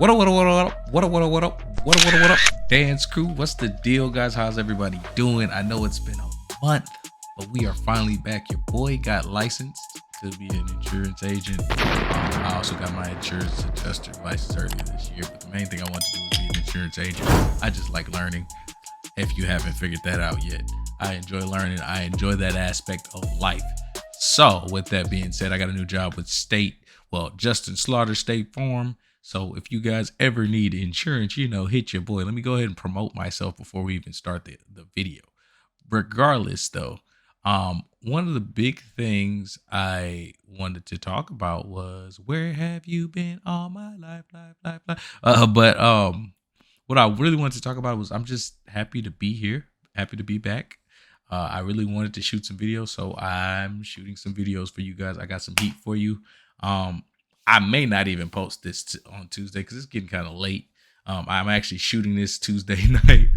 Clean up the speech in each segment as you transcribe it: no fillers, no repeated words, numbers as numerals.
What up, what up, what up, what up, what up, what up, what up, what up, what up, dance crew? What's the deal, guys? How's everybody doing? I know it's been a month, but we are finally back. Your boy got licensed to be an insurance agent. I also got my insurance adjuster license earlier this year, but the main thing I want to do is be an insurance agent. I just like learning. If you haven't figured that out yet, I enjoy learning. I enjoy that aspect of life. So with that being said, I got a new job with Justin Slaughter State Farm. So if you guys ever need insurance, hit your boy. Let me go ahead and promote myself before we even start the video. Regardless though, one of the big things I wanted to talk about was, where have you been all my life? What I really wanted to talk about was, I'm just happy to be here, happy to be back. I really wanted to shoot some videos, so I'm shooting some videos for you guys. I got some heat for you. I may not even post this on Tuesday because it's getting kind of late. I'm actually shooting this Tuesday night.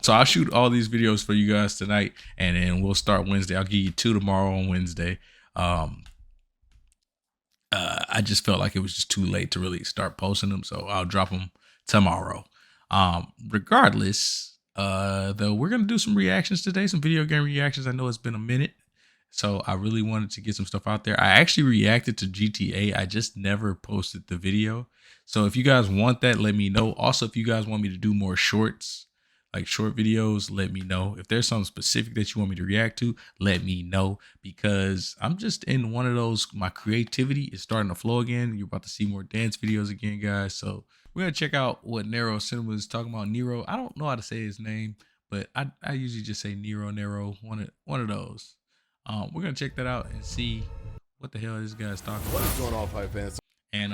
So I'll shoot all these videos for you guys tonight, and then we'll start Wednesday. I'll give you 2 tomorrow on Wednesday. I just felt like it was just too late to really start posting them, so I'll drop them tomorrow. Regardless, though, we're gonna do some reactions today, some video game reactions. I know it's been a minute, so I really wanted to get some stuff out there. I actually reacted to GTA. I just never posted the video. So if you guys want that, let me know. Also, if you guys want me to do more shorts, like short videos, let me know. If there's something specific that you want me to react to, let me know, because I'm just in one of those, my creativity is starting to flow again. You're about to see more dance videos again, guys. So we're gonna check out what Nero Cinema is talking about. Nero, I don't know how to say his name, but I usually just say Nero, one of those. We're gonna check that out and see what the hell this guy's talking about. What is going on, pipe fans? And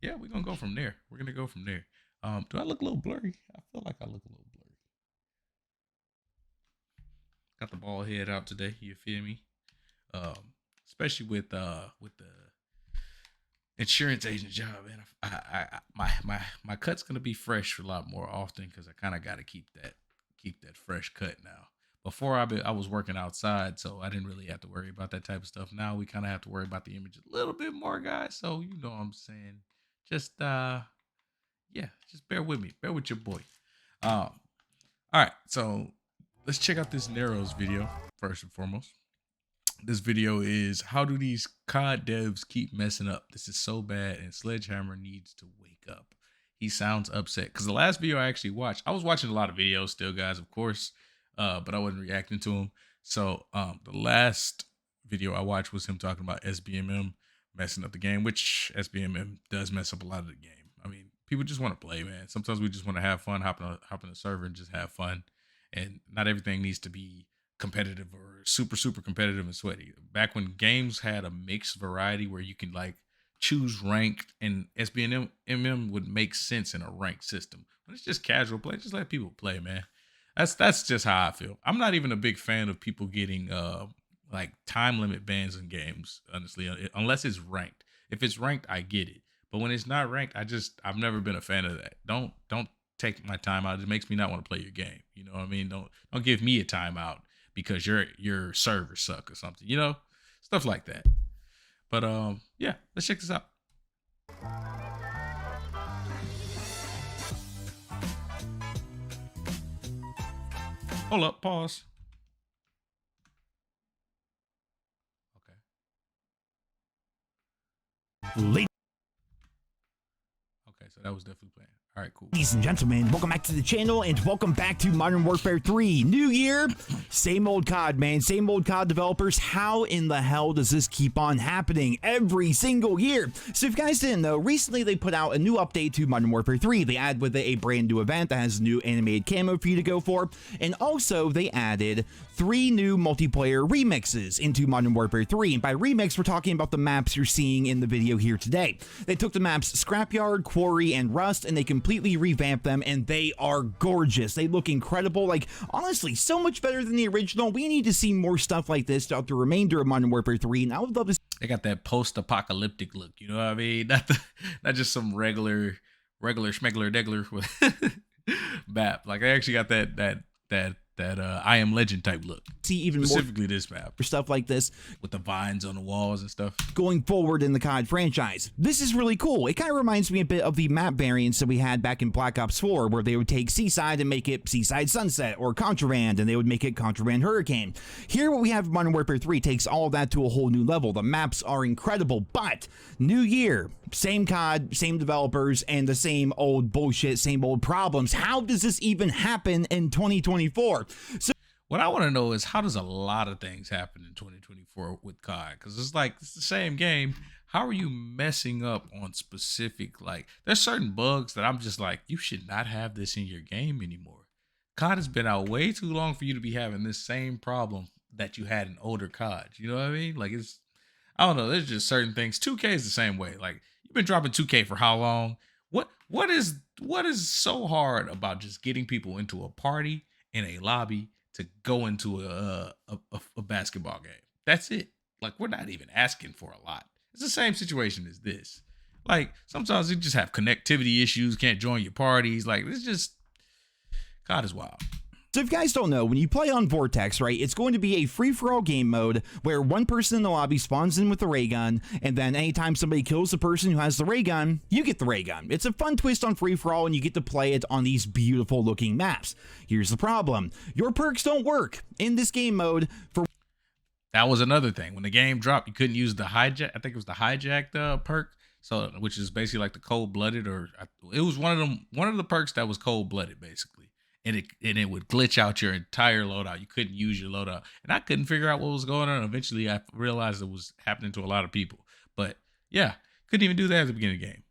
yeah, we're gonna go from there. We're gonna go from there. Do I look a little blurry? I feel like I look a little blurry. Got the bald head out today. You feel me? Especially with the insurance agent job, man. My cut's gonna be fresh a lot more often because I kind of got to keep that fresh cut now. Before I was working outside, so I didn't really have to worry about that type of stuff. Now we kind of have to worry about the image a little bit more, guys. So you know what I'm saying. Just yeah, just bear with me. Bear with your boy. All right, so let's check out this Nero's video first and foremost. This video is, how do these COD devs keep messing up? This is so bad, and Sledgehammer needs to wake up. He sounds upset because the last video I actually watched, I was watching a lot of videos still, guys, of course, but I wasn't reacting to them. So the last video I watched was him talking about SBMM messing up the game, which SBMM does mess up a lot of the game. I mean, people just want to play, man. Sometimes we just want to have fun, hop in the server and just have fun. And not everything needs to be competitive or super competitive and sweaty. Back when games had a mixed variety where you can like choose ranked, and SBMM would make sense in a ranked system. When it's just casual play, just let people play, man. That's just how I feel. I'm not even a big fan of people getting like time limit bans in games, honestly, unless it's ranked. If it's ranked, I get it. But when it's not ranked, I've never been a fan of that. Don't take my time out. It makes me not want to play your game. You know what I mean? Don't give me a timeout because your server suck or something. You know, stuff like that. But yeah, let's check this out. Hold up, pause. Okay. Okay, so that was definitely playing. All right, cool. Ladies and gentlemen, welcome back to the channel and welcome back to Modern Warfare 3. New year, same old COD, man. Same old COD developers. How in the hell does this keep on happening every single year? So if you guys didn't know, recently they put out a new update to Modern Warfare 3. They added with it a brand new event that has new animated camo for you to go for. And also they added 3 new multiplayer remixes into Modern Warfare 3. And by remix, we're talking about the maps you're seeing in the video here today. They took the maps Scrapyard, Quarry, and Rust, and they completely revamped them, and they are gorgeous. They look incredible. Like, honestly, so much better than the original. We need to see more stuff like this throughout the remainder of Modern Warfare 3, and I would love to see. They got that post-apocalyptic look, you know what I mean? Not just some regular schmegler degler with map. Like, they actually got that that I Am Legend type look. See even Specifically this map. more stuff like this With the vines on the walls and stuff. going forward in the COD franchise. This is really cool. It kind of reminds me a bit of the map variants that we had back in Black Ops 4, where they would take Seaside and make it Seaside Sunset, or Contraband, and they would make it Contraband Hurricane. Here, what we have in Modern Warfare 3 takes all of that to a whole new level. The maps are incredible, but new year, same COD, same developers, and the same old bullshit, same old problems. How does this even happen in 2024? So what I want to know is, how does a lot of things happen in 2024 with COD? Because it's like, it's the same game. How are you messing up on specific, like, there's certain bugs that I'm just like, you should not have this in your game anymore. COD has been out way too long for you to be having this same problem that you had in older COD. You know what I mean? Like, it's, I don't know. There's just certain things. 2K is the same way. Like, you've been dropping 2K for how long? What is so hard about just getting people into a party in a lobby to go into a basketball game? That's it. Like, we're not even asking for a lot. It's the same situation as this. Like, sometimes you just have connectivity issues, can't join your parties. Like, it's just, COD is wild. So if you guys don't know, when you play on Vortex, right, it's going to be a free-for-all game mode where one person in the lobby spawns in with a ray gun, and then anytime somebody kills the person who has the ray gun, you get the ray gun. It's a fun twist on free-for-all, and you get to play it on these beautiful-looking maps. Here's the problem. Your perks don't work in this game mode for... That was another thing. When the game dropped, you couldn't use the hijack. I think it was the hijacked perk, so which is basically like the cold-blooded, or it was one of the perks that was cold-blooded, basically. And it would glitch out your entire loadout. You couldn't use your loadout. And I couldn't figure out what was going on. Eventually, I realized it was happening to a lot of people. But yeah, couldn't even do that at the beginning of the game.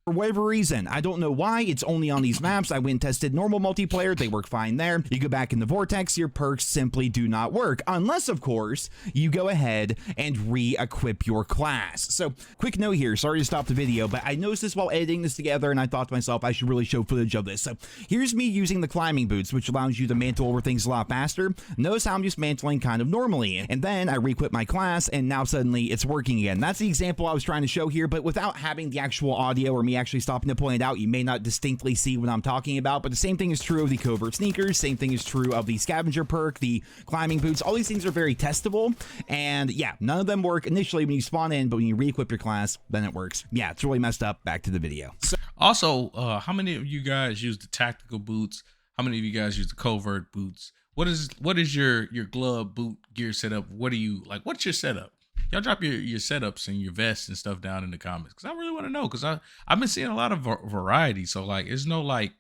For whatever reason, I don't know why, it's only on these maps. I went and tested normal multiplayer, they work fine there. You go back into Vortex, your perks simply do not work. Unless, of course, you go ahead and re-equip your class. So, quick note here, sorry to stop the video, but I noticed this while editing this together, and I thought to myself I should really show footage of this. So, here's me using the climbing boots, which allows you to mantle over things a lot faster. Notice how I'm just mantling kind of normally, and then I re-equip my class, and now suddenly it's working again. That's the example I was trying to show here, but without having the actual audio or me actually stopping to point it out, you may not distinctly see what I'm talking about, but the same thing is true of the covert sneakers, same thing is true of the scavenger perk, the climbing boots. All these things are very testable, and yeah, none of them work initially when you spawn in, but when you re-equip your class, then it works. Yeah, it's really messed up. Back to the video. So, also, how many of you guys use the tactical boots? How many of you guys use the covert boots? What is your glove boot gear setup? What do you like? What's your setup? Y'all drop your setups and your vests and stuff down in the comments, because I really want to know, because I've been seeing a lot of variety. So like, there's no like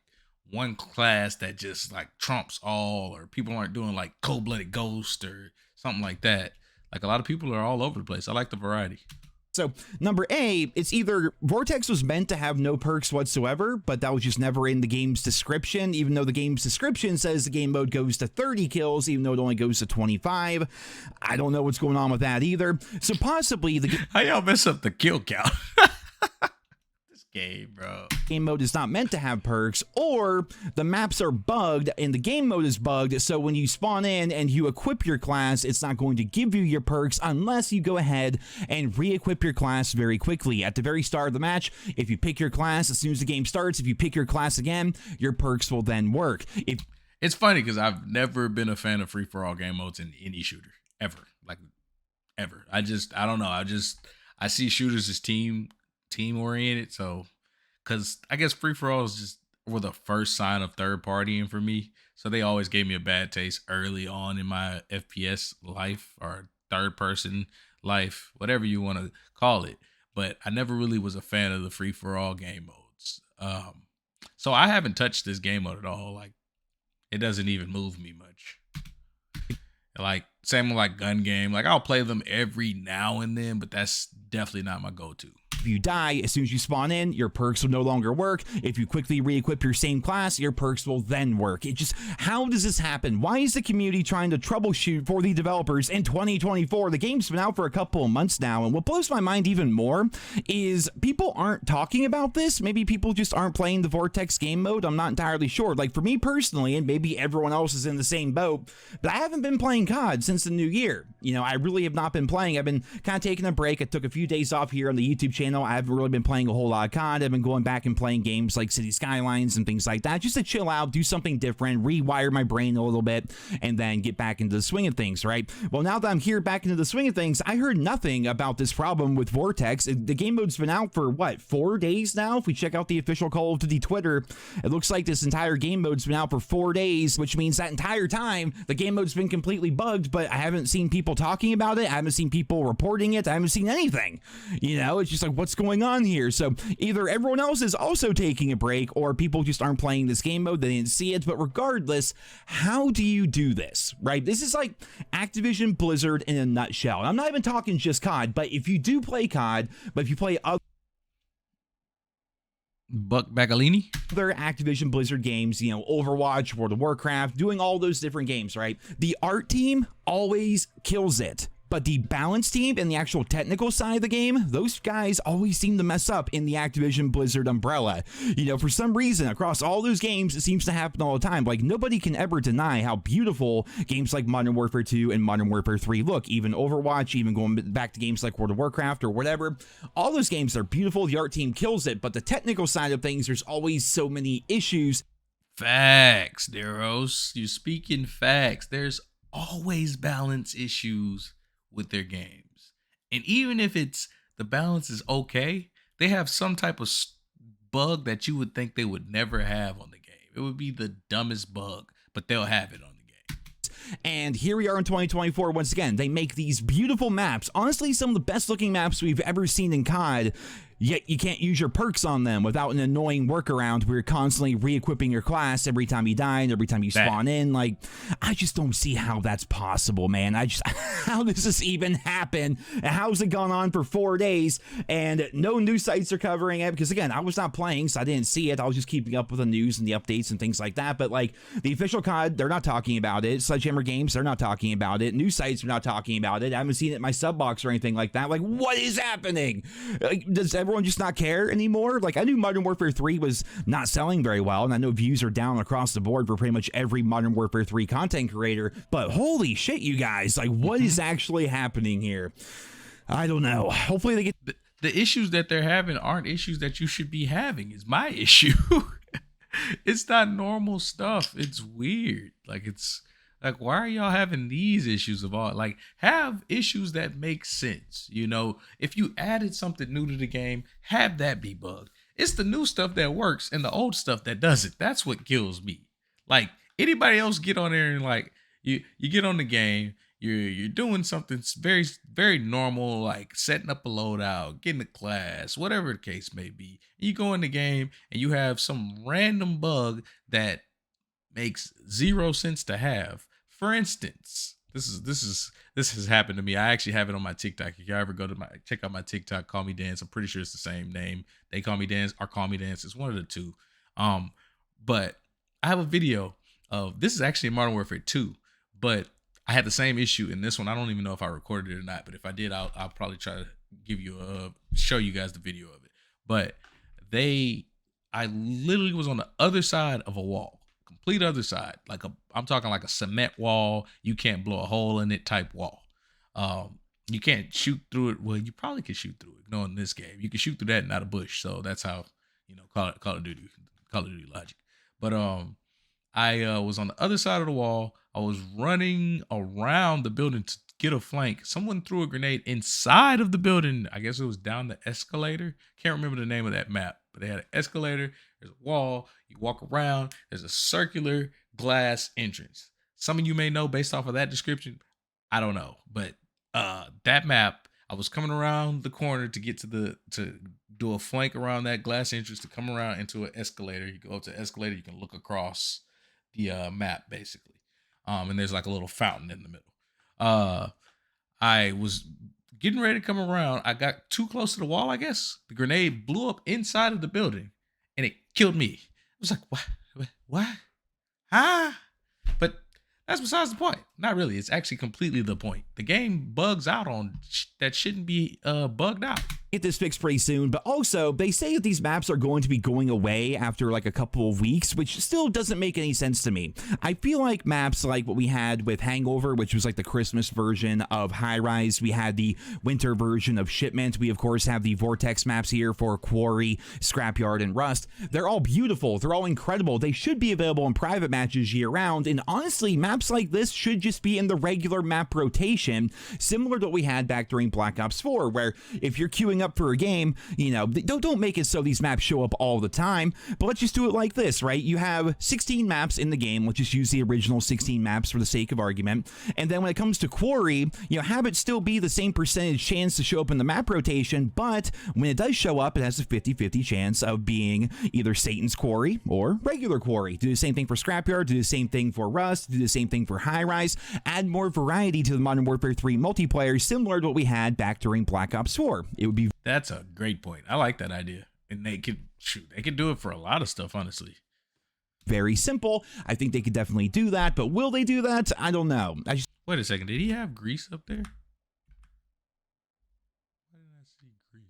one class that just like trumps all, or people aren't doing like cold-blooded ghost or something like that. Like, a lot of people are all over the place. I like the variety. So, number A, it's either Vortex was meant to have no perks whatsoever, but that was just never in the game's description, even though the game's description says the game mode goes to 30 kills, even though it only goes to 25. I don't know what's going on with that either. So, possibly the How y'all mess up the kill count? This game, bro. Game mode is not meant to have perks, or the maps are bugged and the game mode is bugged, so when you spawn in and you equip your class, it's not going to give you your perks unless you go ahead and re-equip your class very quickly. At the very start of the match, if you pick your class, as soon as the game starts, if you pick your class again, your perks will then work. It's funny because I've never been a fan of free-for-all game modes in any shooter, ever. Like, ever. I don't know. I see shooters as team-oriented, so... Because I guess free-for-alls just were the first sign of third-partying for me. So they always gave me a bad taste early on in my FPS life, or third-person life, whatever you want to call it. But I never really was a fan of the free-for-all game modes. So I haven't touched this game mode at all. Like, it doesn't even move me much. Like, same with like gun game. Like, I'll play them every now and then, but that's definitely not my go-to. If you die, as soon as you spawn in, your perks will no longer work. If you quickly re-equip your same class, your perks will then work. It just, how does this happen? Why is the community trying to troubleshoot for the developers in 2024? The game's been out for a couple of months now, and what blows my mind even more is people aren't talking about this. Maybe people just aren't playing the Vortex game mode. I'm not entirely sure. Like, for me personally, and maybe everyone else is in the same boat, but I haven't been playing COD since since the new year. You know, I really have not been playing. I've been kind of taking a break. I took a few days off here on the YouTube channel. I haven't really been playing a whole lot of COD. I've been going back and playing games like City Skylines and things like that, just to chill out, do something different, rewire my brain a little bit, and then get back into the swing of things, right? Well, now that I'm here back into the swing of things, I heard nothing about this problem with Vortex. The game mode's been out for, what, 4 days now? If we check out the official Call of Duty Twitter, it looks like this entire game mode's been out for 4 days, which means that entire time, the game mode's been completely bugged, but I haven't seen people talking about it. I haven't seen people reporting it. I haven't seen anything. You know, it's just like, what's going on here? So either everyone else is also taking a break, or people just aren't playing this game mode. They didn't see it. But regardless, how do you do this, right? This is like Activision Blizzard in a nutshell. And I'm not even talking just COD, but if you do play COD, but if you play other Buck Bagalini. Activision Blizzard games, you know, Overwatch, World of Warcraft, doing all those different games, right? The art team always kills it. But the balance team and the actual technical side of the game, those guys always seem to mess up in the Activision Blizzard umbrella. You know, for some reason, across all those games, it seems to happen all the time. Like, nobody can ever deny how beautiful games like Modern Warfare 2 and Modern Warfare 3 look. Even Overwatch, even going back to games like World of Warcraft or whatever. All those games are beautiful. The art team kills it. But the technical side of things, there's always so many issues. Facts, Deros. You're speaking facts. There's always balance issues with their games. And even if it's the balance is okay, they have some type of bug that you would think they would never have on the game. It would be the dumbest bug, but they'll have it on the game. And here we are in 2024 once again. They make these beautiful maps. Honestly, some of the best looking maps we've ever seen in COD. Yet you can't use your perks on them without an annoying workaround where you're constantly re-equipping your class every time you die and every time you spawn in. Like, I just don't see how that's possible, man. How does this even happen? And how's it gone on for 4 days and no news sites are covering it? Because again, I was not playing, so I didn't see it. I was just keeping up with the news and the updates and things like that. But like the official COD, they're not talking about it. Sledgehammer Games, they're not talking about it. News sites are not talking about it. I haven't seen it in my sub box or anything like that. Like, what is happening? Like, does everyone just not care anymore? Like, I knew Modern Warfare 3 was not selling very well, and I know views are down across the board for pretty much every Modern Warfare 3 content creator, but holy shit, you guys, like, what is actually happening here? I don't know. Hopefully they get the issues that they're having aren't issues that you should be having, is my issue. It's not normal stuff. It's weird. Like, it's like, why are y'all having these issues of all? Like, have issues that make sense. You know, if you added something new to the game, have that be bugged. It's the new stuff that works and the old stuff that doesn't. That's what kills me. Like, anybody else get on there and like you get on the game, you're doing something very, very normal, like setting up a loadout, getting a class, whatever the case may be. You go in the game and you have some random bug that makes 0 sense to have. For instance, this has happened to me. I actually have it on my TikTok. If you ever go to check out my TikTok, CallMeDance. I'm pretty sure it's the same name. They call me Dance or Call Me Dance. It's one of the two. But I have a video of this is actually in Modern Warfare 2, but I had the same issue in this one. I don't even know if I recorded it or not, but if I did, I'll probably try to show you guys the video of it. But I literally was on the other side of a wall. Complete other side, I'm talking like a cement wall. You can't blow a hole in it type wall. You can't shoot through it. Well, you probably could shoot through it. Knowing this game, you can shoot through that, not a bush. So that's how, you know, Call of Duty logic. But I was on the other side of the wall. I was running around the building to get a flank. Someone threw a grenade inside of the building. I guess it was down the escalator. Can't remember the name of that map, but they had an escalator. There's a wall. You walk around. There's a circular glass entrance. Some of you may know based off of that description. I don't know, but that map, I was coming around the corner to get to do a flank around that glass entrance to come around into an escalator. You go up to the escalator. You can look across the map basically. And there's like a little fountain in the middle. I was getting ready to come around. I got too close to the wall, I guess. The grenade blew up inside of the building and it killed me. I was like, what? Huh? But that's besides the point. Not really. It's actually completely the point. The game bugs out on that shouldn't be bugged out. get this fixed pretty soon, but also they say that these maps are going to be going away after like a couple of weeks, which still doesn't make any sense to me. I feel like maps like what we had with Hangover, which was like the Christmas version of High Rise, we had the winter version of Shipment, we of course have the Vortex maps here for Quarry, Scrapyard, and Rust. They're all beautiful, they're all incredible, they should be available in private matches year round, and honestly, maps like this should just be in the regular map rotation, similar to what we had back during Black Ops 4, where if you're queuing up for a game, you know, don't make it so these maps show up all the time, but let's just do it like this, right? You have 16 maps in the game, let's just use the original 16 maps for the sake of argument, and then when it comes to Quarry, you know, have it still be the same percentage chance to show up in the map rotation, but when it does show up, it has a 50-50 chance of being either Satan's Quarry or regular Quarry. Do the same thing for Scrapyard, do the same thing for Rust, do the same thing for High Rise, add more variety to the Modern Warfare 3 multiplayer, similar to what we had back during Black Ops 4. It would be That's a great point. I like that idea. And they could do it for a lot of stuff, honestly. very simple. I think they could definitely do that, but will they do that? I don't know. Wait a second. Did he have Grease up there? Why didn't I see Grease?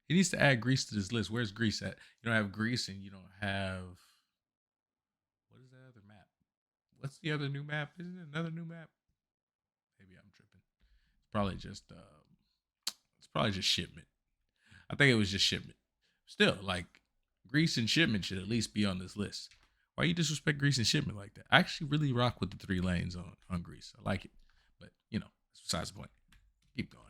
He needs to add Grease to this list. Where's Grease at? You don't have Grease and you don't have... What is that other map? What's the other new map? Isn't it another new map? Maybe I'm tripping. It's probably just Shipment. I think it was just Shipment. Still, like, Grease and Shipment should at least be on this list. Why you disrespect Grease and Shipment like that? I actually really rock with the 3 lanes on Grease. I like it. But, you know, that's besides the point. Keep going.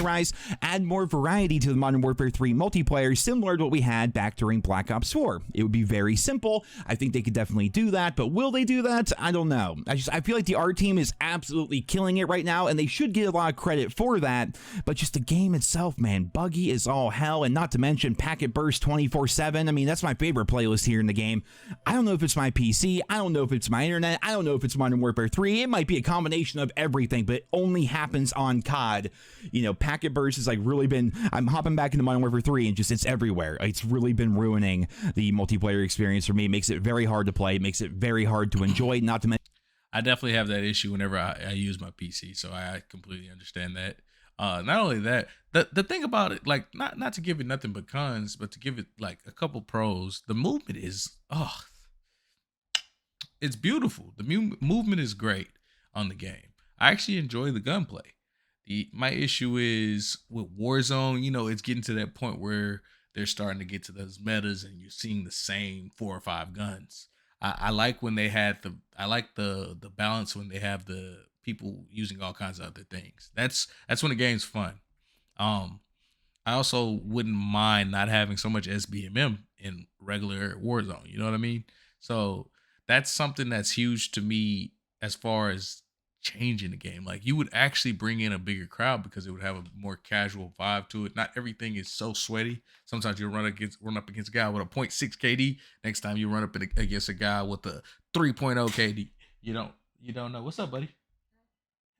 Rise, add more variety to the Modern Warfare 3 multiplayer, similar to what we had back during Black Ops 4. It would be very simple. I think they could definitely do that, but will they do that? I don't know. I feel like the art team is absolutely killing it right now, and they should get a lot of credit for that, but just the game itself, man, buggy is all hell, and not to mention packet burst 24/7. I mean, that's my favorite playlist here in the game. I don't know if it's my PC, I don't know if it's my internet, I don't know if it's Modern Warfare 3. It might be a combination of everything, but it only happens on COD. You know, packet burst has like really been, I'm hopping back into Modern Warfare 3 and just it's everywhere. It's really been ruining the multiplayer experience for me. It makes it very hard to play. It makes it very hard to enjoy, not to mention I definitely have that issue whenever I use my PC, so I completely understand that. Not only that, the thing about it, like not to give it nothing but cons, but to give it like a couple pros. The movement is it's beautiful. The movement is great on the game. I actually enjoy the gunplay. My issue is with Warzone, you know, it's getting to that point where they're starting to get to those metas and you're seeing the same 4 or 5 guns. I like when they had the balance when they have the people using all kinds of other things. That's when the game's fun. I also wouldn't mind not having so much SBMM in regular Warzone. You know what I mean? So that's something that's huge to me as far as changing the game. Like, you would actually bring in a bigger crowd because it would have a more casual vibe to it. Not everything is so sweaty. Sometimes you run up against a guy with a 0.6 KD. Next time you run up against a guy with a 3.0 KD. You don't know. What's up, buddy?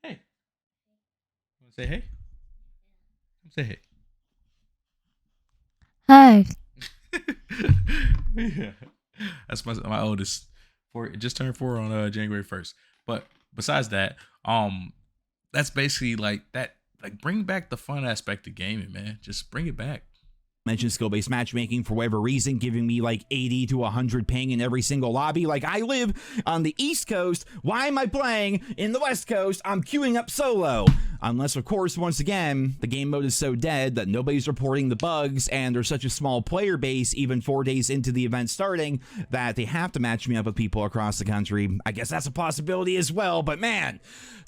Hey. You want to say hey? Say hey. Hi. Yeah. That's my oldest. Just turned 4 on January 1st. But besides that, that's basically like that. Like, bring back the fun aspect of gaming, man. Just bring it back. mention skill-based matchmaking for whatever reason, giving me like 80 to 100 ping in every single lobby. Like, I live on the East Coast. Why am I playing in the West Coast? I'm queuing up solo. Unless, of course, once again, the game mode is so dead that nobody's reporting the bugs, and there's such a small player base, even 4 days into the event starting, that they have to match me up with people across the country. I guess that's a possibility as well, but man,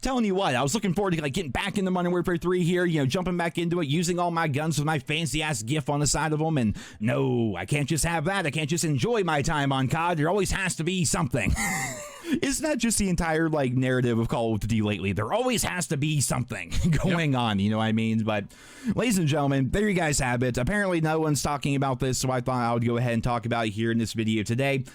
telling you what, I was looking forward to like getting back into Modern Warfare 3 here, you know, jumping back into it, using all my guns with my fancy-ass GIF on the side of them, and no, I can't just have that. I can't just enjoy my time on COD. There always has to be something. Isn't that just the entire like narrative of Call of Duty lately? There always has to be something going on, you know what I mean? But ladies and gentlemen, there you guys have it. Apparently no one's talking about this, so I thought I would go ahead and talk about it here in this video today.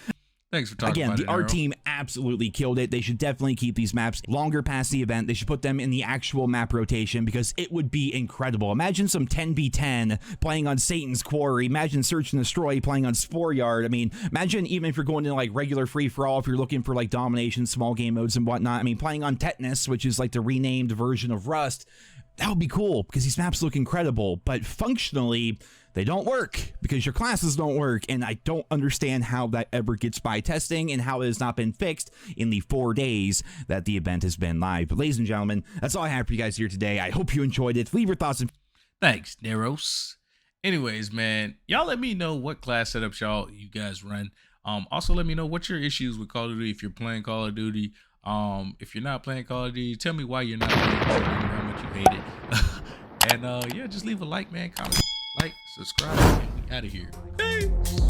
Thanks for talking Again, about the it, art Nero. team absolutely killed it. They should definitely keep these maps longer past the event. They should put them in the actual map rotation because it would be incredible. Imagine some 10v10 playing on Satan's Quarry. Imagine Search and Destroy playing on Spore Yard. I mean, imagine even if you're going into like regular free-for-all, if you're looking for like domination, small game modes and whatnot. I mean, playing on Tetanus, which is like the renamed version of Rust, that would be cool because these maps look incredible, but functionally, they don't work because your classes don't work, and I don't understand how that ever gets by testing and how it has not been fixed in the 4 days that the event has been live. But ladies and gentlemen, that's all I have for you guys here today. I hope you enjoyed it. Leave your thoughts and Thanks, Neros. Anyways, man, y'all let me know what class setups you guys run. Also let me know what's your issues with Call of Duty if you're playing Call of Duty. If you're not playing Call of Duty, tell me why you're not playing Call of Duty, how much you hate it. And yeah, just leave a like, man, comment, like, subscribe, and we out of here. Peace.